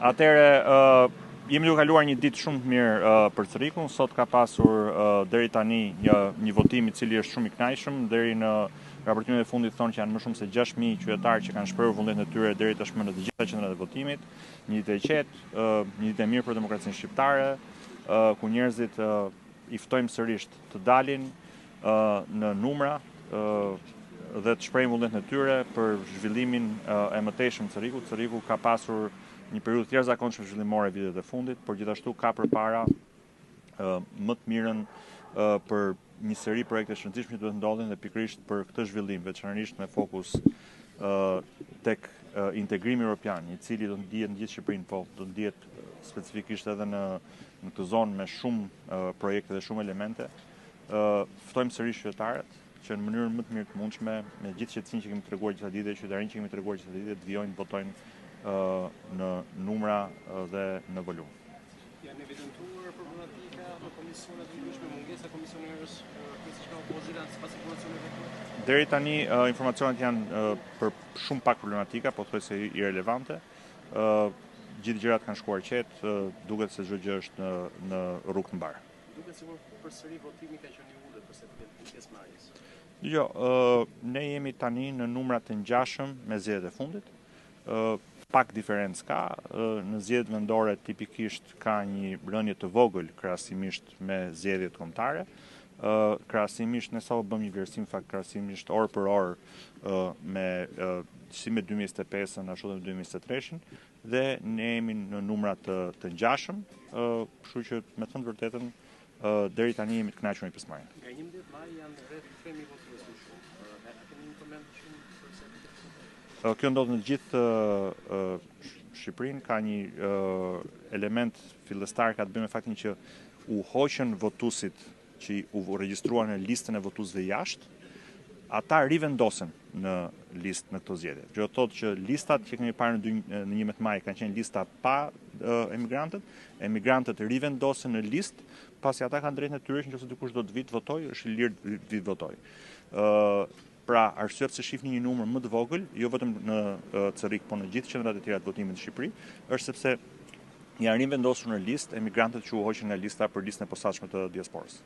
Atëre, jemi duke kaluar një ditë shumë të mirë për Cerikun. Sot ka pasur deri tani një votim I cili është shumë I kënaqshëm. Deri në raportimin e fundit thonë që janë më shumë se 6.000 qytetarë që kanë shprehur vullnetin e tyre deri tashmë në të gjitha qendrat e votimit. Një ditë e qetë, një ditë e mirë për demokracinë shqiptare, ku njerëzit I ftojmë sërish të dalin në numra dhe të shprehin vullnetin e tyre për zhvillimin e mëtejshëm të Cerikut. Ceriku ka pasur një periudhë të jashtëzakonshme zhvillimore vitet e fundit, por gjithashtu ka përpara më të mirën për një seri projekte shëndetshme që duhet ndodhin dhe pikërisht për këtë zhvillim, veçanërisht me fokus tek integrimi europian, I cili do të ndihet në gjithë Shqipërinë, po do të ndihet specifikisht edhe në këtë zonë me shumë projekte dhe shumë elemente. Ftojmë sërish qytetarët që në mënyrën më të mirë të mundshme, me gjithë qetësinë që kemi treguar gjithë ditët, qytetarinë që kemi treguar gjithë ditët, të vijojnë, votojnë në numra dhe në volum. Janë evidentuar problematika në komisionet të ndryshme, mungesa komisionerësh, pjesë që opozita sipas informacioneve tuaja? Deri tani informacionet janë për shumë pak problematika, pothuajse irelevante. Gjithë gjërat kanë shkuar qetë, duket se çdo gjë është në rrugë të mbarë. Duket sikur përsëri votimi ka qenë I ulët përse të pjesëmarrjes. Jo, ne jemi tani në numra të ngjashëm me zgjedhjet e fundit. Pak diferencë ka, në zgjedhjet vendore tipikisht ka një rënje të vogël krahasimisht me zgjedhjet kombëtare. Krahasimisht ne sa u bëm një vlerësim fakt krahasimisht orë për orë si me 2025-ën ashtu edhe me 2023-ën dhe ne jemi në numra të ngjashëm, kështu që me thënë vërtetën deri tani jemi të kënaqur me pjesëmarrjen. Nga 11 maj janë rreth 3.000 votues më shumë. A keni një përmend shumë përse? Kjo ndodh në gjithë Shqipërinë, ka një element fillestar ka të bëjë me faktin që u hoqën votuesit që u regjistruan në listën e votuesve jashtë, ata rivendosen në listë në këto zgjedhje. Kjo do thotë që listat që kemi parë në 11 maj kanë qenë lista pa emigrantët rivendosen në listë, pasi ata kanë drejtën e tyre nëse dikush do të vit votojë, është I lirë vit votojë. Pra, arsye pse shihni një numër më të vogël, jo vetëm në Cerik, por në gjithë qendrat e tjera të votimit në Shqipëri, është sepse janë rivendosur në listë emigrantët që u hoqën nga lista për listën e posaçme të diasporës.